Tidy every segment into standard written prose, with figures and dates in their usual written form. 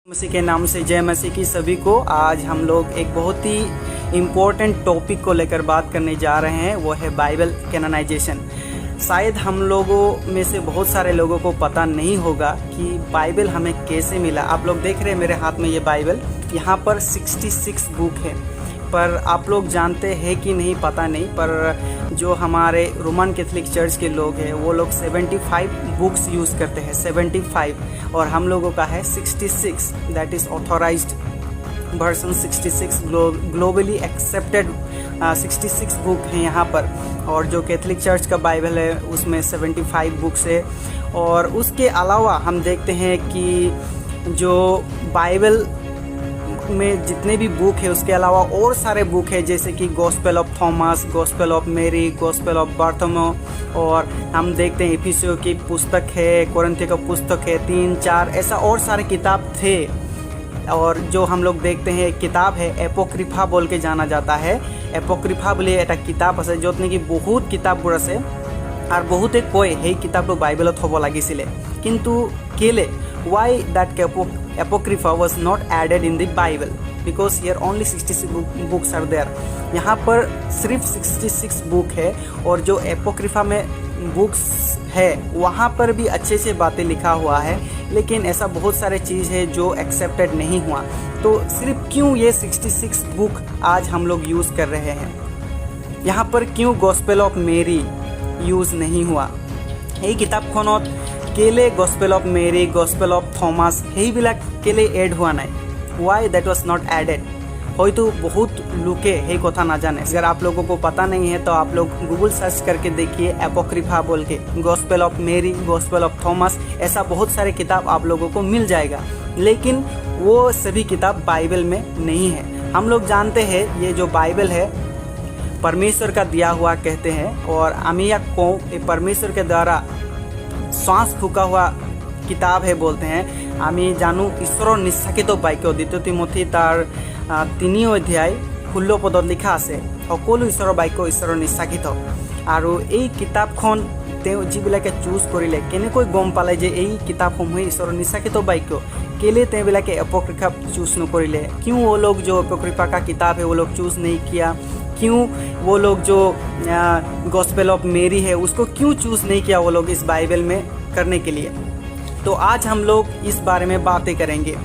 मसीह के नाम से जय मसीह की सभी को। आज हम लोग एक बहुत ही इम्पोर्टेंट टॉपिक को लेकर बात करने जा रहे हैं, वो है बाइबल कैनोनाइजेशन। शायद हम लोगों में से बहुत सारे लोगों को पता नहीं होगा कि बाइबल हमें कैसे मिला। आप लोग देख रहे हैं मेरे हाथ में ये बाइबल, यहाँ पर 66 बुक है, पर आप लोग जानते हैं कि नहीं पता नहीं, पर जो हमारे रोमन कैथोलिक चर्च के लोग हैं वो लोग 75 बुक्स यूज़ करते हैं, 75, और हम लोगों का है 66, that is authorised version 66, globally accepted 66 book है यहाँ पर। और जो कैथोलिक चर्च का बाइबल है उसमें 75 बुक्स है। और उसके अलावा हम देखते हैं कि जो बाइबल में जितने भी बुक है उसके अलावा और सारे बुक है, जैसे कि gospel of Thomas, gospel of मेरी, गॉस्पेल ऑफ बार्थोलो, और हम देखते हैं इफिसियों की पुस्तक है, कोरिन्थियों का पुस्तक है, 3-4 ऐसा और सारे किताब थे। और जो हम लोग देखते हैं एक किताब है एपोक्रिफा बोल के जाना जाता है। एपोक्रिफा बोले एटा किताब আছে য'ত নেকি বহুত কিতাপবোৰ আছে আর বহুতে কয় সেই কিতাপটো বাইবেলত হ'ব লাগিছিলে, কিন্তু কেলে why that apocrypha was not added in the Bible, because here only 66 books are there। यहाँ पर सिर्फ 66 बुक है, और जो एपोक्रिफा में बुक्स है वहाँ पर भी अच्छे से बातें लिखा हुआ है, लेकिन ऐसा बहुत सारे चीज़ है जो एक्सेप्टेड नहीं हुआ। तो सिर्फ क्यों ये 66 बुक आज हम लोग यूज़ कर रहे हैं? यहाँ पर क्यों गॉस्पेल ऑफ मेरी यूज़ नहीं हुआ? এই কিতাপখনত কেলে gospel of Mary, gospel of Thomas সেইবিলাক কেলে এড হোৱা নাই? Why that was not added? হয়তো बहुत लोगे ये कथा ना जाने। अगर आप लोगों को पता नहीं है तो आप लोग गूगल सर्च करके देखिए एपोक्रिफा बोल के, गॉस्पेल ऑफ मेरी, गॉस्पेल ऑफ थॉमस, ऐसा बहुत सारे किताब आप लोगों को मिल जाएगा, लेकिन वो सभी किताब बाइबल में नहीं है। हम लोग जानते हैं ये जो बाइबल है परमेश्वर का दिया हुआ कहते हैं, और आमिया को परमेश्वर के द्वारा श्वास फूका हुआ किताब है बोलते हैं। आमी जानू ईश्वर निस्साकित बाक्य, द्वितीय तिमोथी तार 3 অধ্যায় 16 পদত লিখা আছে সকলো ঈশ্বৰৰ বাক্য ঈশ্বৰৰ নিস্সাকিত। আৰু এই কিতাপখন তেওঁ যিবিলাকে চুজ কৰিলে কেনেকৈ গম পালে যে এই কিতাপসমূহে ঈশ্বৰৰ নিস্সাকিত বাক্য? केले तेबिलाके एपोक्रिफा चूज न करिले? क्यों वो लोग जो एपोक्रिफा का किताब है वो लोग चूज़ नहीं किया? क्यों वो लोग जो गॉस्पेल ऑफ मेरी है उसको क्यों चूज़ नहीं किया वो लोग इस बाइबल में करने के लिए? तो आज हम लोग इस बारे में बातें करेंगे।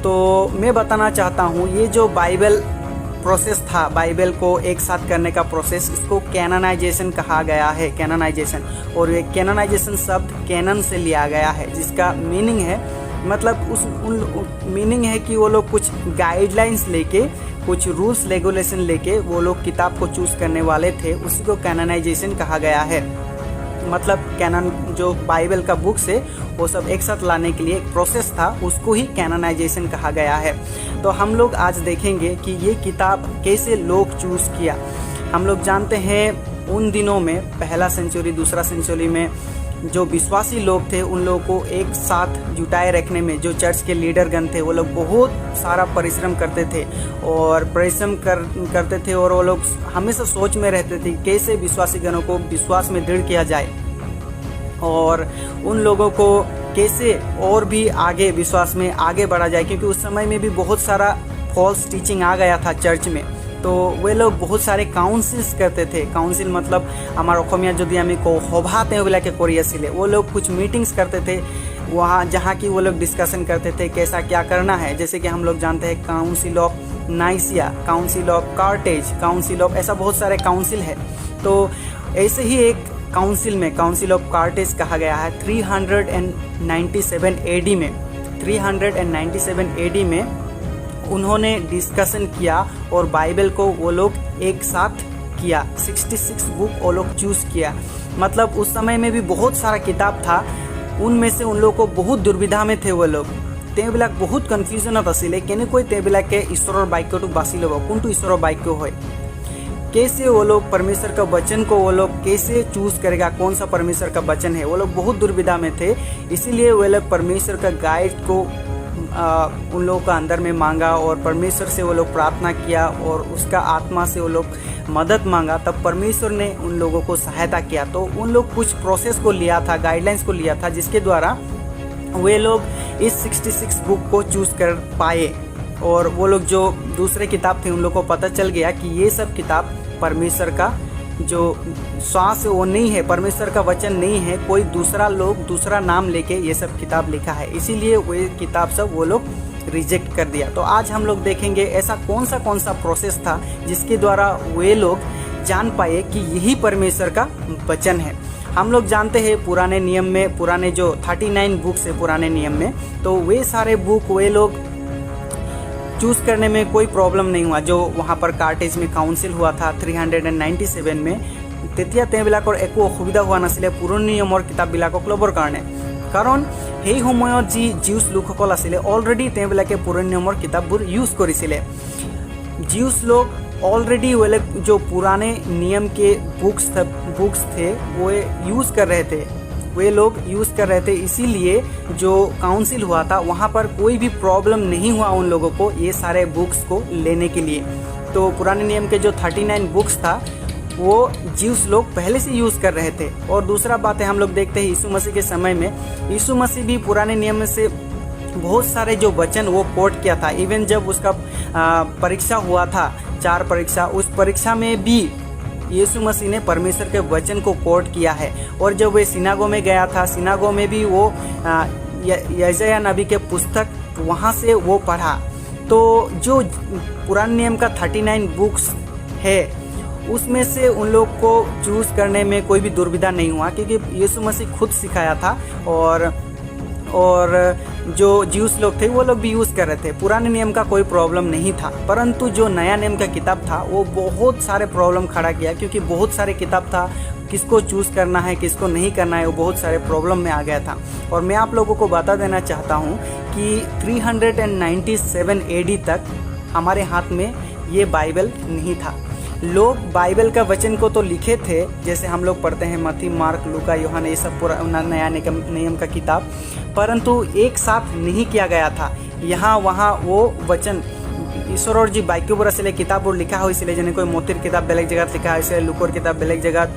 तो मैं बताना चाहता हूँ ये जो बाइबल प्रोसेस था, बाइबल को एक साथ करने का प्रोसेस, इसको कैनोनाइजेशन कहा गया है, कैनोनाइजेशन। और ये कैनोनाइजेशन शब्द कैनन से लिया गया है, जिसका मीनिंग है, मतलब मीनिंग है कि वो लोग कुछ गाइडलाइंस लेके, कुछ रूल्स रेगुलेशन लेके वो लोग किताब को चूज़ करने वाले थे, उसी को कैनोनाइजेशन कहा गया है। मतलब कैनन जो बाइबल का बुक्स है वो सब एक साथ लाने के लिए एक प्रोसेस था, उसको ही कैनोनाइजेशन कहा गया है। तो हम लोग आज देखेंगे कि ये किताब कैसे लोग चूज़ किया। हम लोग जानते हैं उन दिनों में, पहला सेंचुरी दूसरा सेंचुरी में जो विश्वासी लोग थे उन लोगों को एक साथ जुटाए रखने में जो चर्च के लीडरगण थे वो लोग बहुत सारा परिश्रम करते थे, और परिश्रम करते थे, और वो लोग हमेशा सोच में रहते थे कैसे विश्वासी गणों को विश्वास में दृढ़ किया जाए, और उन लोगों को कैसे और भी आगे विश्वास में आगे बढ़ा जाए, क्योंकि उस समय में भी बहुत सारा फॉल्स टीचिंग आ गया था चर्च में। तो वे लोग बहुत सारे काउंसिल्स करते थे। काउंसिल मतलब हमारे অসমীয়া যদি আমি কওঁ সভা তেওঁবিলাকে কৰি আছিলে। वो लोग कुछ मीटिंग्स करते थे वहाँ, जहाँ की वो लोग डिस्कशन करते थे कैसा क्या करना है। जैसे कि हम लोग जानते हैं council of Nicaea, council of Carthage, council of, ऐसा बहुत सारे काउंसिल है। तो ऐसे ही एक काउंसिल में, काउंसिल ऑफ कार्टेज कहा गया है 397 AD में, 397 AD में उन्होंने डिस्कशन किया और बाइबल को वो लोग एक साथ किया, 66 बुक वो लोग चूज़ किया। मतलब उस समय में भी बहुत सारा किताब था, उनमें से उन लोगों को बहुत दुर्विधा में थे वो लोग। तेबिलाक बहुत कन्फ्यूजनत आছিলে केनेকৈ तेबिलाके ईश्वरर बाक्यटो बाছি ল'ব, কোনটো ईश्वरर बाक्य হয়, कैसे वो लोग परमेश्वर का वचन को वो लोग कैसे चूज़ करेगा, कौन सा परमेश्वर का वचन है। वो लोग बहुत दुर्विधा में थे, इसीलिए वो लोग परमेश्वर का गाइड को उन लोगों का अंदर में मांगा, और परमेश्वर से वो लोग प्रार्थना किया, और उसका आत्मा से वो लोग मदद मांगा, तब परमेश्वर ने उन लोगों को सहायता किया। तो उन लोग कुछ प्रोसेस को लिया था, गाइडलाइंस को लिया था, जिसके द्वारा वे लोग इस 66 बुक को चूज़ कर पाए। और वो लोग जो दूसरे किताब थे उन लोग को पता चल गया कि ये सब किताब परमेश्वर का जो श्वास वो नहीं है, परमेश्वर का वचन नहीं है, कोई दूसरा लोग दूसरा नाम लेके ये सब किताब लिखा है, इसीलिए वो किताब सब वो लोग रिजेक्ट कर दिया। तो आज हम लोग देखेंगे ऐसा कौन सा प्रोसेस था जिसके द्वारा वे लोग जान पाए कि यही परमेश्वर का वचन है। हम लोग जानते हैं पुराने नियम में, पुराने जो 39 बुक्स है पुराने नियम में, तो वे सारे बुक वे लोग चूज़ करने में कोई प्रॉब्लम नहीं हुआ। जो वहाँ पर कार्टेज में काउंसिल हुआ था 397 में, তেতিয়া তেওঁবিলাকৰ একো অসুবিধা হোৱা নাছিলে পুৰণি নিয়মৰ কিতাপবিলাকক ল'বৰ কাৰণে, কাৰণ সেই সময়ত যি জিউছ লোকসকল আছিলে অলৰেডি তেওঁবিলাকে পুৰণি নিয়মৰ কিতাপবোৰ ইউজ কৰিছিলে। जियूस लोग ऑलरेडी वो लोग जो पुराने नियम के बुक्स थे वो यूज़ कर रहे थे, वे लोग यूज़ कर रहे थे, इसीलिए जो काउंसिल हुआ था वहाँ पर कोई भी प्रॉब्लम नहीं हुआ उन लोगों को ये सारे बुक्स को लेने के लिए। तो पुराने नियम के जो 39 बुक्स था वो ज्यूस लोग पहले से यूज़ कर रहे थे। और दूसरा बात है, हम लोग देखते हैं यीशु मसीह के समय में यीशु मसीह भी पुराने नियम में से बहुत सारे जो वचन वो कोट किया था। इवन जब उसका परीक्षा हुआ था 4 परीक्षा, उस परीक्षा में भी यीशु मसीह ने परमेश्वर के वचन को कोट किया है। और जब वे सिनागो में गया था, सिनागो में भी वो यशायाह नबी के पुस्तक वहाँ से वो पढ़ा। तो जो पुराने नियम का 39 बुक्स है उसमें से उन लोग को चूज़ करने में कोई भी दुविधा नहीं हुआ, क्योंकि यीशु मसीह खुद सिखाया था और जो ज्यूस लोग थे वो लोग भी यूज़ कर रहे थे। पुराने नियम का कोई प्रॉब्लम नहीं था, परंतु जो नया नियम का किताब था वो बहुत सारे प्रॉब्लम खड़ा किया, क्योंकि बहुत सारे किताब था, किसको चूज़ करना है किसको नहीं करना है, वो बहुत सारे प्रॉब्लम में आ गया था। और मैं आप लोगों को बता देना चाहता हूँ कि 397 AD तक हमारे हाथ में ये बाइबल नहीं था। लोग बाइबल का वचन को तो लिखे थे, जैसे हम लोग पढ़ते हैं मत्ती, मार्क, लूका, यूहन्ना, ये सब पूरा नया नियम का किताब, परंतु एक साथ नहीं किया गया था। यहाँ वहाँ वो वचन ईश्वर जी बाइक्यবোৰ আছিলে কিতাপবোৰ লিখা হৈছিলে, যেনেকৈ মতিৰ কিতাপ বেলেগ জেগাত লিখা হৈছিলে, লুকৰ কিতাপ বেলেগ জেগাত,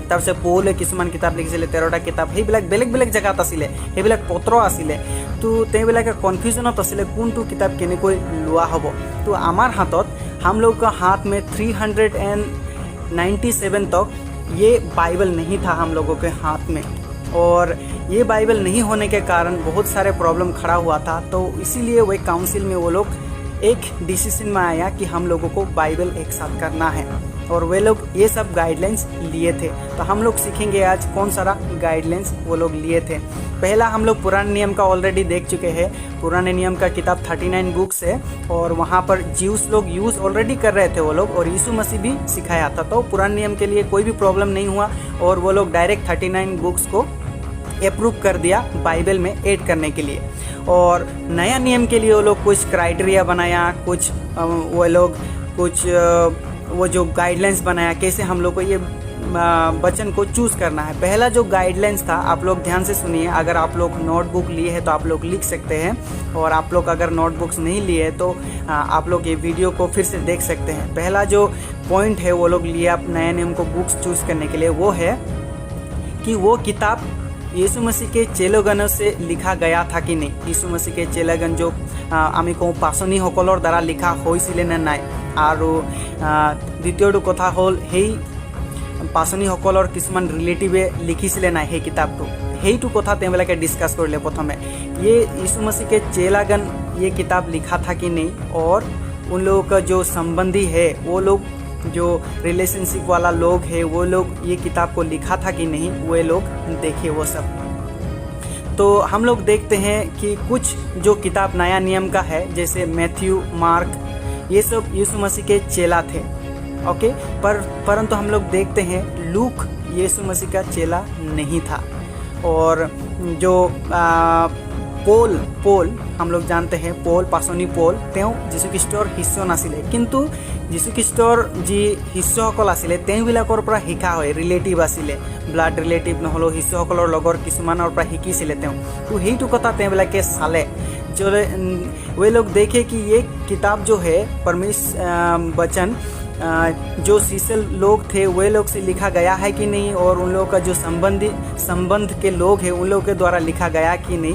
তাৰপিছত পৌলে কিছুমান কিতাপ লিখিছিলে 13টা কিতাপ, সেইবিলাক বেলেগ বেলেগ জেগাত আছিলে, সেইবিলাক পত্ৰ আছিলে। তো তেওঁবিলাকে কনফিউজনত আছিলে কোনটো কিতাপ কেনেকৈ লোৱা হ'ব। তো আমাৰ হাতত हम लोग का हाथ में 397 तक ये बाइबल नहीं था हम लोगों के हाथ में। और ये बाइबल नहीं होने के कारण बहुत सारे प्रॉब्लम खड़ा हुआ था। तो इसीलिए वही काउंसिल में वो लोग एक डिसीजन में आया कि हम लोगों को बाइबल एक साथ करना है, और वे लोग ये सब गाइडलाइंस लिए थे। तो हम लोग सीखेंगे आज कौन सारा गाइडलाइंस वो लोग लिए थे। पहला हम लोग पुराने नियम का ऑलरेडी देख चुके हैं। पुराने नियम का किताब 39 बुक्स है, और वहाँ पर ज्यूस लोग यूज़ ऑलरेडी कर रहे थे वो लोग, और यीशु मसीह भी सिखाया था। तो पुराने नियम के लिए कोई भी प्रॉब्लम नहीं हुआ, और वो लोग डायरेक्ट 39 बुक्स को अप्रूव कर दिया बाइबल में ऐड करने के लिए। और नया नियम के लिए वो लोग कुछ क्राइटेरिया बनाया, कुछ वो लोग कुछ वो जो गाइडलाइंस बनाया कैसे हम लोग को ये वचन को चूज़ करना है। पहला जो गाइडलाइंस था, आप लोग ध्यान से सुनिए। अगर आप लोग नोटबुक लिए हैं तो आप लोग लिख सकते हैं, और आप लोग अगर नोटबुक्स नहीं लिए तो आप लोग ये वीडियो को फिर से देख सकते हैं। पहला जो पॉइंट है वो लोग लिए आप नए नियम को बुक्स चूज़ करने के लिए, वो है कि वो किताब यीशु मसीह के चेलोगणों से लिखा गया था कि नहीं। यीशु मसीह के चेलागण जो आमी कहूँ पाचनीসকলৰ দ্বাৰা লিখা হৈছিলে নে নাই। আৰু দ্বিতীয়টো কথা হ'ল সেই পাচনীসকলৰ কিছুমান ৰিলেটিভে লিখিছিলে নাই সেই কিতাপটো, সেইটো কথা তেওঁবিলাকে ডিছকাছ কৰিলে প্ৰথমে। ये यीशु मसीह के चेलागण ये किताब लिखा था कि नहीं, और उन लोगों का जो संबंधी है वो लोग जो रिलेशनशिप वाला लोग है वो लोग ये किताब को लिखा था कि नहीं, वे लोग देखे वो सब। तो हम लोग देखते हैं कि कुछ जो किताब नया नियम का है, जैसे मैथ्यू, मार्क, ये सब यीशु मसीह के चेला थे, ओके। परंतु हम लोग देखते हैं लूक यीशु मसीह का चेला नहीं था। और जो पोल हम लोग जानते हैं, पोल पाचনি पोल তেওঁ যীশুখ্ৰীষ্টৰ শিষ্য নাছিলে, কিন্তু যীশুখ্ৰীষ্টৰ যি শিষ্যসকল আছিলে তেওঁবিলাকৰ পৰা শিকা হয়, ৰিলেটিভ আছিলে, ব্লাড ৰিলেটিভ নহ'লেও শিষ্যসকলৰ লগৰ কিছুমানৰ পৰা শিকিছিলে তেওঁ। তো সেইটো কথা তেওঁবিলাকে চালে। जो वे लोग देखे कि ये किताब जो है परमेश्वर वचन जो शिष्य लोग थे वे लोग से लिखा गया है कि नहीं, और उन लोगों का जो संबंध के लोग हैं उन लोगों के द्वारा लिखा गया कि नहीं,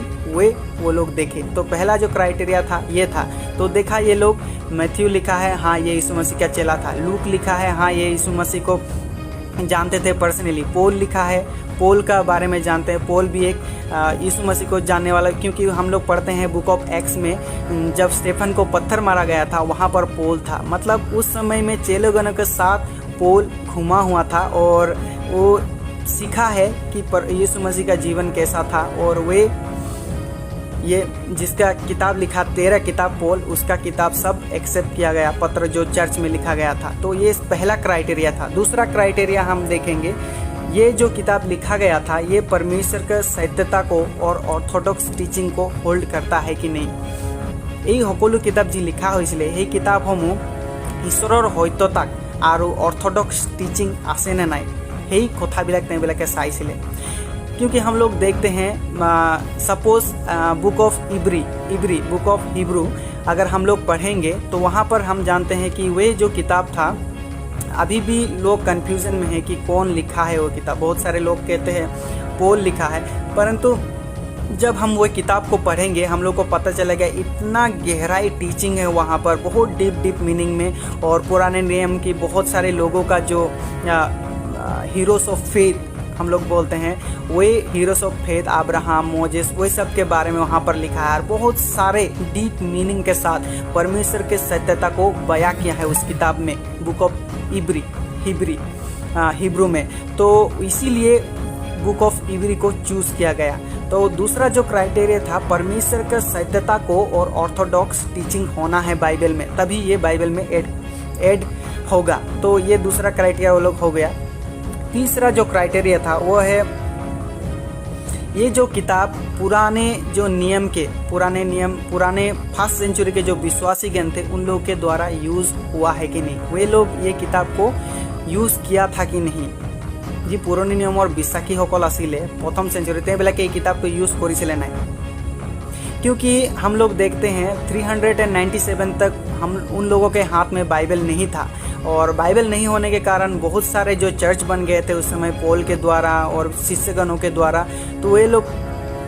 वो लोग देखे। तो पहला जो क्राइटेरिया था ये था। तो देखा ये लोग, मैथ्यू लिखा है, हाँ ये यीशु मसीह का चेला था। लूक लिखा है, हाँ ये यीशु मसीह को जानते थे पर्सनली। पोल लिखा है, पोल का बारे में जानते हैं, पोल भी एक यीशु मसीह को जानने वाला, क्योंकि हम लोग पढ़ते हैं बुक ऑफ एक्स में जब स्टेफन को पत्थर मारा गया था वहाँ पर पोल था। मतलब उस समय में चेलोगणों के साथ पोल घुमा हुआ था और वो सीखा है कि यीशु मसीह का जीवन कैसा था। और वे ये जिसका किताब लिखा 13 किताब पोल, उसका किताब सब एक्सेप्ट किया गया, पत्र जो चर्च में लिखा गया था। तो ये पहला क्राइटेरिया था। दूसरा क्राइटेरिया हम देखेंगे, ये जो किताब लिखा गया था ये परमेश्वर का सत्यता को और ऑर्थोडॉक्स टीचिंग को होल्ड करता है कि नहीं। এই সকলো কিতাপ যি লিখা হৈছিলে সেই কিতাপসমূহ ঈশ্বৰৰ সত্যতাক আৰু অৰ্থডক্স টিচিং আছে নে নাই সেই কথাবিলাক তেওঁবিলাকে চাইছিলে। क्योंकि हम लोग देखते हैं suppose book of every book of Hebrew अगर हम लोग पढ़ेंगे तो वहाँ पर हम जानते हैं कि वे जो किताब था, अभी भी लोग कन्फ्यूज़न में है कि कौन लिखा है वो किताब। बहुत सारे लोग कहते हैं पोल लिखा है, परंतु जब हम वो किताब को पढ़ेंगे हम लोग को पता चलेगा इतना गहराई टीचिंग है वहाँ पर, बहुत डीप मीनिंग में। और पुराने नियम की बहुत सारे लोगों का जो हीरोज ऑफ फेथ हम लोग बोलते हैं, वे heroes of faith Abraham, Moses, वे सब के बारे में वहाँ पर लिखा है। बहुत सारे डीप मीनिंग के साथ परमेश्वर के सत्यता को बयां किया है उस किताब में, बुक ऑफ हिब्रू में। तो इसीलिए बुक ऑफ इब्री को चूज़ किया गया। तो दूसरा जो क्राइटेरिया था, परमेश्वर का सत्यता को और ऑर्थोडॉक्स टीचिंग होना है बाइबल में, तभी ये बाइबल में ऐड होगा। तो ये दूसरा क्राइटेरिया वो लोग हो गया। तीसरा जो क्राइटेरिया था वो है, ये जो किताब पुराने फर्स्ट सेंचुरी के जो विश्वासी गण थे उन लोगों के द्वारा यूज़ हुआ है कि नहीं, वे लोग ये किताब को यूज़ किया था कि नहीं। जी पुरानी नियমৰ বিশ্বাসীসকল आছিলে प्रथम सेंचुरी তেওঁবিলাকে এই কিতাপটো यूज़ কৰিছিলে নাই। क्योंकि हम लोग देखते हैं 397 तक हम उन लोगों के हाथ में बाइबल नहीं था, और बाइबल नहीं होने के कारण बहुत सारे जो चर्च बन गए थे उस समय पोल के द्वारा और शिष्यगणों के द्वारा। तो वे लोग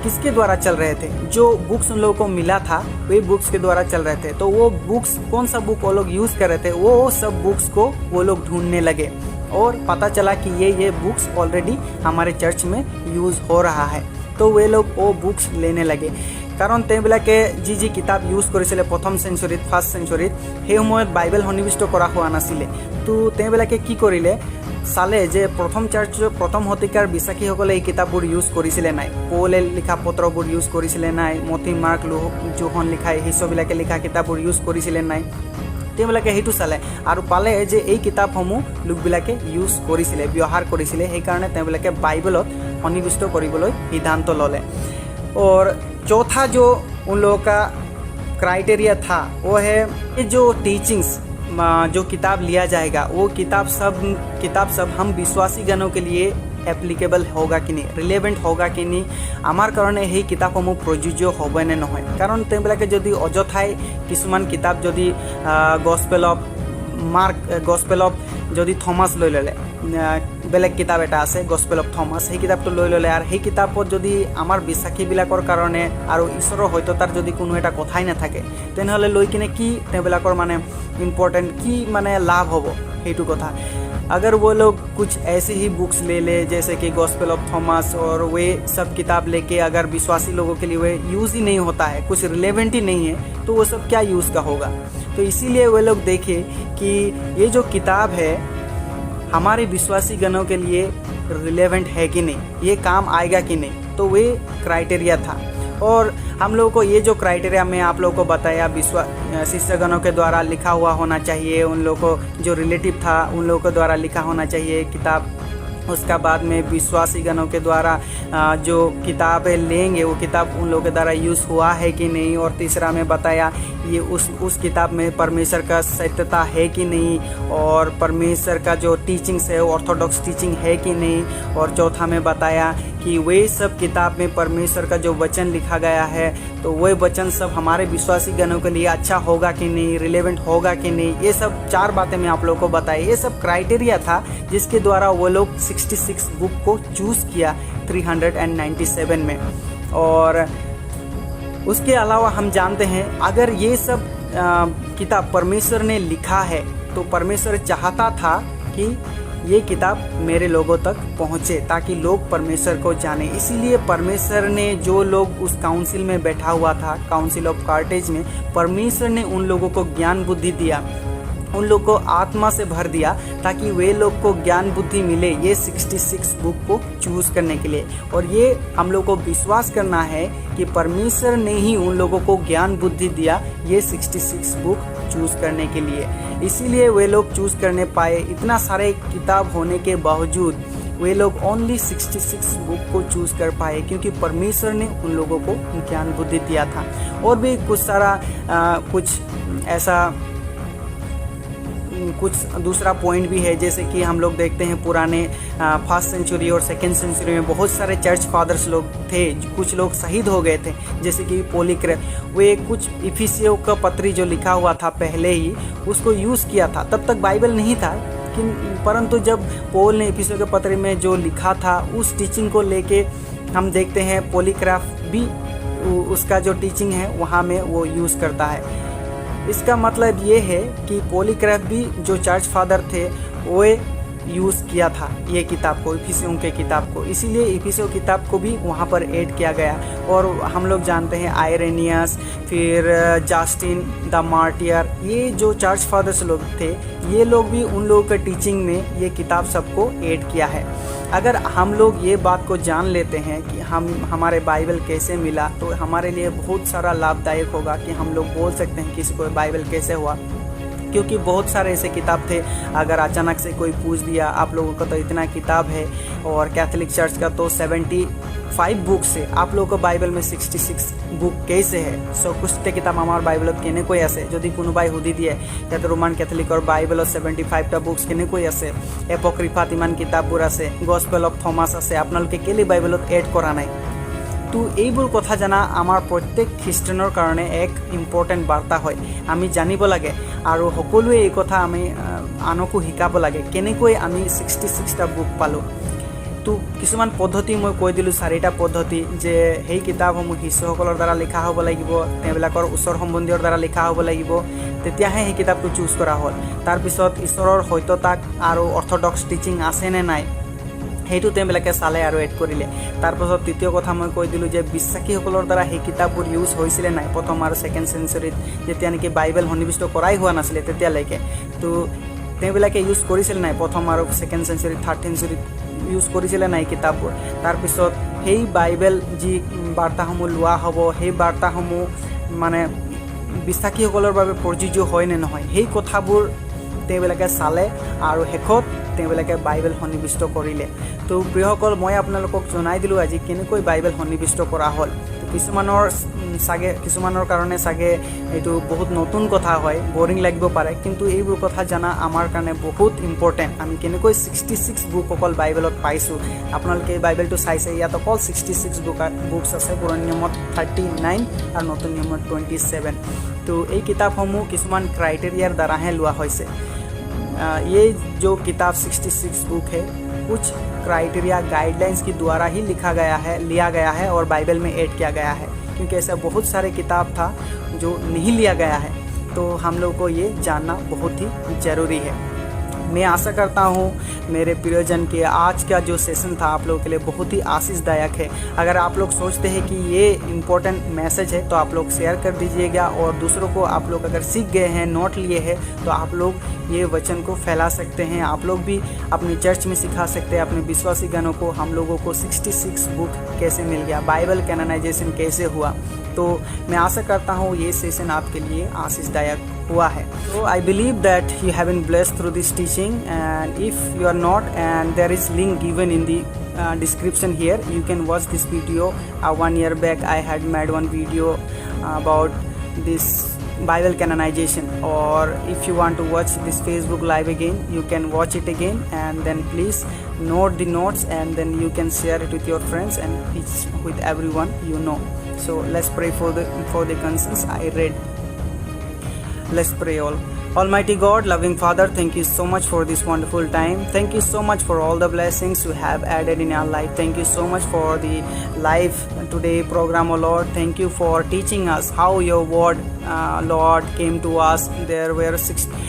किसके द्वारा चल रहे थे, जो बुक्स उन लोगों को मिला था वे बुक्स के द्वारा चल रहे थे। तो वो बुक्स, कौन सा बुक वो लोग यूज़ कर रहे थे, वो सब बुक्स को वो लोग ढूंढने लगे और पता चला कि ये बुक्स ऑलरेडी हमारे चर्च में यूज़ हो रहा है। तो वे लोग वो बुक्स लेने लगे। कारण তেওঁবিলাকে जी किताब यूज़ কৰিছিলে प्रथम सेंचुरीत, फार्स्ट सेंचुरीत, সেই সময়ত বাইবেল সন্নিৱিষ্ট কৰা হোৱা নাছিলে। তো তেওঁবিলাকে কি কৰিলে, চালে যে প্ৰথম শতিকাৰ বিশ্বাসীসকলে এই কিতাপবোৰ ইউজ কৰিছিলে নাই, পৌলে লিখা পত্ৰবোৰ ইউজ কৰিছিলে নাই, মথি, মাৰ্ক, লুক, জোহন লিখা শিষ্যবিলাকে লিখা কিতাপবোৰ ইউজ কৰিছিলে নাই। তেওঁবিলাকে সেইটো চালে আৰু পালে যে এই কিতাপসমূহ লোকবিলাকে ইউজ কৰিছিলে, ব্যৱহাৰ কৰিছিলে। সেইকাৰণে তেওঁবিলাকে বাইবেলত সন্নিৱিষ্ট কৰিবলৈ সিদ্ধান্ত ল'লে। और चौथा जो उन लोगों का क्राइटेरिया था वो है कि जो टीचिंग्स जो किताब लिया जाएगा वो किताब सब हम विश्वासी गणों के लिए एप्लीकेबल होगा कि नहीं, रिलेवेंट होगा कि नहीं, आमार कारण ही किताबসমূह प्रयोज्य होबे ने নহয়। कारण তেওঁবিলাকে যদি অযথাই কিছুমান কিতাপ যদি গসপেল অফ যদি থমাস লৈ ল'লে, বেলেগ কিতাপ এটা আছে গসপেল অফ থমাস, সেই কিতাপটো লৈ ল'লে আৰু সেই কিতাপত যদি আমাৰ বিশ্বাসীবিলাকৰ কাৰণে আৰু ঈশ্বৰৰ সত্যতাৰ যদি কোনো এটা কথাই নাথাকে তেনেহ'লে লৈ কিনে কি তেওঁবিলাকৰ মানে ইম্পৰ্টেণ্ট কি মানে লাভ হ'ব সেইটো কথা। अगर वो लोग कुछ ऐसे ही बुक्स ले जैसे कि गॉस्पेल ऑफ थॉमस और वे सब किताब लेके अगर विश्वासी लोगों के लिए वे यूज़ ही नहीं होता है, कुछ रिलेवेंट ही नहीं है, तो वो सब क्या यूज़ का होगा। तो इसीलिए वे लोग देखे कि ये जो किताब है हमारे विश्वासी गणों के लिए रिलेवेंट है कि नहीं, ये काम आएगा कि नहीं। तो वे क्राइटेरिया था। और हम लोगों को ये जो क्राइटेरिया मैं आप लोगों को बताया, शिष्यगणों के द्वारा लिखा हुआ होना चाहिए, उन लोगों को जो रिलेटिव था उन लोगों के द्वारा लिखा होना चाहिए किताब। उसका बाद में विश्वासी गणों के द्वारा जो किताबें लेंगे वो किताब उन लोगों के द्वारा यूज़ हुआ है कि नहीं। और तीसरा में बताया ये उस किताब में परमेश्वर का सत्यता है कि नहीं, और परमेश्वर का जो टीचिंग्स है ऑर्थोडॉक्स टीचिंग है कि नहीं। और चौथा में बताया कि वे सब किताब में परमेश्वर का जो वचन लिखा गया है तो वह वचन सब हमारे विश्वासी गणों के लिए अच्छा होगा कि नहीं, रिलेवेंट होगा कि नहीं। ये सब 4 बातें मैं आप लोगों को बताई। ये सब क्राइटेरिया था जिसके द्वारा वो लोग 66 बुक को चूज़ किया 397 में। और उसके अलावा हम जानते हैं अगर ये सब किताब परमेश्वर ने लिखा है तो परमेश्वर चाहता था कि ये किताब मेरे लोगों तक पहुँचे ताकि लोग परमेश्वर को जाने। इसीलिए परमेश्वर ने जो लोग उस काउंसिल में बैठा हुआ था, काउंसिल ऑफ कार्टेज में, परमेश्वर ने उन लोगों को ज्ञान बुद्धि दिया, उन लोग को आत्मा से भर दिया ताकि वे लोग को ज्ञान बुद्धि मिले ये 66 बुक को चूज़ करने के लिए। और ये हम लोग को विश्वास करना है कि परमेश्वर ने ही उन लोगों को ज्ञान बुद्धि दिया ये 66 बुक चूज़ करने के लिए। इसीलिए वे लोग चूज़ करने पाए। इतना सारे किताब होने के बावजूद वे लोग ओनली 66 बुक को चूज़ कर पाए क्योंकि परमेश्वर ने उन लोगों को ज्ञान बुद्धि दिया था। और भी कुछ सारा कुछ ऐसा कुछ दूसरा पॉइंट भी है, जैसे कि हम लोग देखते हैं पुराने फर्स्ट सेंचुरी और सेकेंड सेंचुरी में बहुत सारे चर्च फादर्स लोग थे, कुछ लोग शहीद हो गए थे, जैसे कि पॉलीक्रैफ। वे कुछ इफिसियों का पत्री जो लिखा हुआ था पहले ही उसको यूज़ किया था, तब तक बाइबल नहीं था, परंतु जब पॉल ने इफिसियों के पत्र में जो लिखा था उस टीचिंग को लेके हम देखते हैं पॉलीक्रैफ भी उसका जो टीचिंग है वहाँ में वो यूज़ करता है। इसका मतलब ये है कि पॉलीक्रैफ भी जो चर्च फादर थे वो यूज़ किया था ये किताब को, इफिसियों के किताब को, इसीलिए इफिसियों किताब को भी वहाँ पर ऐड किया गया। और हम लोग जानते हैं आयरेनियस, फिर जस्टिन द मार्टियर, ये जो चर्च फादर्स लोग थे ये लोग भी उन लोगों के टीचिंग में ये किताब सबको ऐड किया है। अगर हम लोग ये बात को जान लेते हैं कि हमारे बाइबल कैसे मिला तो हमारे लिए बहुत सारा लाभदायक होगा कि हम लोग बोल सकते हैं किसी को बाइबल कैसे हुआ, क्योंकि बहुत सारे ऐसे किताब थे। अगर अचानक से कोई पूछ दिया आप लोगों का तो इतना किताब है और कैथोलिक चर्च का तो 75 बुक से आप लोगों को बाइबल में 66 बुक कैसे है। सो कुछ किताब हमारे बाइबल केने कोई आसे যদি কোনোবাই সুধি দিয়ে তাতে ৰোমান কেথলিকৰ বাইবেলত 75টা বুকস কেনেকৈ আছে, এপক্ৰিফাত ইমান কিতাপবোৰ আছে, গস্পেল অফ থমাস আছে, আপোনালোকে কেলে বাইবেলত এড কৰা নাই। তো এইবোৰ কথা জানা আমাৰ প্ৰত্যেক খ্ৰীষ্টানৰ কাৰণে এক ইম্পৰ্টেণ্ট বাৰ্তা হয়। আমি জানিব লাগে আৰু সকলোৱে এই কথা আমি আনকো শিকাব লাগে কেনেকৈ আমি 66টা বুক পালোঁ। তো কিছুমান পদ্ধতি মই কৈ দিলোঁ, 4টা পদ্ধতি, যে সেই কিতাপসমূহ শিষ্যসকলৰ দ্বাৰা লিখা হ'ব লাগিব, তেওঁবিলাকৰ ওচৰ সম্বন্ধীয়ৰ দ্বাৰা লিখা হ'ব লাগিব, তেতিয়াহে সেই কিতাপটো চুজ কৰা হ'ল। তাৰপিছত ঈশ্বৰৰ সত্যতাক আৰু অৰ্থডক্স টিচিং আছে নে নাই সেইটো তেওঁবিলাকে চালে আৰু এড কৰিলে। তাৰপাছত তৃতীয় কথা মই কৈ দিলোঁ যে বিশ্বাসীসকলৰ দ্বাৰা সেই কিতাপবোৰ ইউজ হৈছিলে নাই প্ৰথম আৰু ছেকেণ্ড চেঞ্চুৰীত, যেতিয়া নেকি বাইবেল সন্নিৱিষ্ট কৰাই হোৱা নাছিলে তেতিয়ালৈকে। তো তেওঁবিলাকে ইউজ কৰিছিলে নাই প্ৰথম আৰু ছেকেণ্ড চেঞ্চুৰীত, থাৰ্ড চেঞ্চুৰীত ইউজ কৰিছিলে নাই কিতাপবোৰ। তাৰপিছত সেই বাইবেল যি বাৰ্তাসমূহ লোৱা হ'ব সেই বাৰ্তাসমূহ মানে বিশ্বাসীসকলৰ বাবে প্ৰযোজ্য হয় নে নহয় সেই কথাবোৰ তেওঁবিলাকে চালে আৰু শেষত তেওঁবিলাকে বাইবেল সন্নিৱিষ্ট কৰিলে। তো প্ৰিয়সকল, মই আপোনালোকক জনাই দিলোঁ আজি কেনেকৈ বাইবেল সন্নিৱিষ্ট কৰা হ'ল। কিছুমানৰ কাৰণে চাগে এইটো বহুত নতুন কথা হয়, বৰিং লাগিব পাৰে, কিন্তু এইবোৰ কথা জানা আমাৰ কাৰণে বহুত ইম্পৰ্টেণ্ট। আমি কেনেকৈ 66 বুক অকল বাইবেলত পাইছোঁ। আপোনালোকে এই বাইবেলটো চাইছে, ইয়াত অকল 66 বুকছ আছে, পুৰণি নিয়মত 39 আৰু নতুন নিয়মত 27। তো এই কিতাপসমূহ কিছুমান ক্ৰাইটেৰিয়াৰ দ্বাৰাহে লোৱা হৈছে। ये जो किताब 66 बुक है कुछ क्राइटेरिया गाइडलाइंस के द्वारा ही लिया गया है और बाइबल में ऐड किया गया है, क्योंकि ऐसा बहुत सारे किताब था जो नहीं लिया गया है। तो हम लोग को ये जानना बहुत ही ज़रूरी है। मैं आशा करता हूँ मेरे प्रियजन के आज का जो सेशन था आप लोगों के लिए बहुत ही आशीषदायक है। अगर आप लोग सोचते हैं कि ये इम्पोर्टेंट मैसेज है तो आप लोग शेयर कर दीजिएगा, और दूसरों को आप लोग अगर सीख गए हैं, नोट लिए हैं, तो आप लोग ये वचन को फैला सकते हैं। आप लोग भी अपने चर्च में सिखा सकते हैं अपने विश्वासी गणों को। हम लोगों को 66 बुक कैसे मिल गया, बाइबल कैनोनाइजेशन कैसे हुआ। तो मैं आशा करता हूँ ये सेशन आपके लिए आशीषदायक हुआ है। तो I believe that you have been blessed through this teaching, and if you are not, and there is link given in the description here, you can watch this video. 1 year back I had made one video about this Bible canonization, or if you want to watch this Facebook live again, you can watch it again, and then please note the notes, and then you can share it with your friends and with everyone you know. So let's pray for the concerns I read. Let's pray all. Almighty God, loving Father, thank you so much for this wonderful time. Thank you so much for all the blessings you have added in our life. Thank you so much for the live today program, oh Lord. Thank you for teaching us how your word, Lord, came to us. There were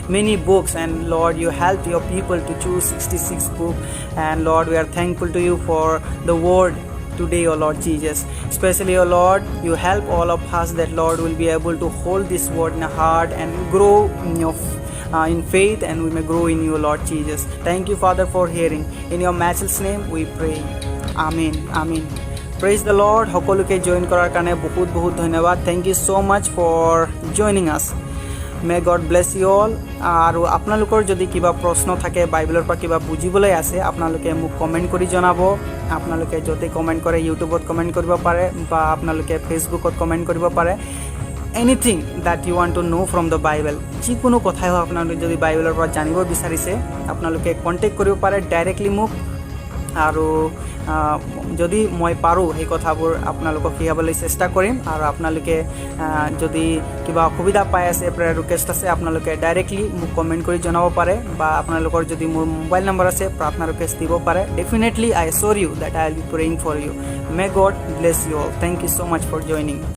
many books, and Lord, you helped your people to choose 66 books. And Lord, we are thankful to you for the word today, oh Lord Jesus. Especially, oh Lord, you help all of us that, Lord, will be able to hold this word in our heart and grow in faith, and we may grow in you, Lord Jesus. Thank you, Father, for hearing. In your matchless name we pray. Amen. Amen. Praise the Lord. সকলোকে join কৰাৰ কাৰণে বহুত বহুত ধন্যবাদ. Thank you so much for joining us. May God bless you all. আৰু আপোনালোকৰ যদি কিবা প্ৰশ্ন থাকে, বাইবেলৰ পৰা কিবা বুজিবলৈ আছে, আপোনালোকে মোক কমেণ্ট কৰি জনাব। আপোনালোকে য'তে কমেণ্ট কৰে, ইউটিউবত কমেণ্ট কৰিব পাৰে বা আপোনালোকে ফেচবুকত কমেণ্ট কৰিব পাৰে। Anything that you want to know from the Bible, যিকোনো কথাই হওক, আপোনালোকে যদি বাইবেলৰ পৰা জানিব বিচাৰিছে, আপোনালোকে কণ্টেক্ট কৰিব পাৰে ডাইৰেক্টলি মোক। আৰু যদি মই পাৰোঁ সেই কথাবোৰ আপোনালোকক শিকাবলৈ চেষ্টা কৰিম। আৰু আপোনালোকে যদি কিবা অসুবিধা পাই আছে, প্ৰেয়াৰ ৰিকুৱেষ্ট আছে, আপোনালোকে ডাইৰেক্টলি মোক কমেণ্ট কৰি জনাব পাৰে, বা আপোনালোকৰ যদি মোৰ মোবাইল নম্বৰ আছে, প্ৰাৰ্থনা ৰিকুৱেষ্ট দিব পাৰে। Definitely I assure you that I will be praying for you. May God bless you all. Thank you so much for joining.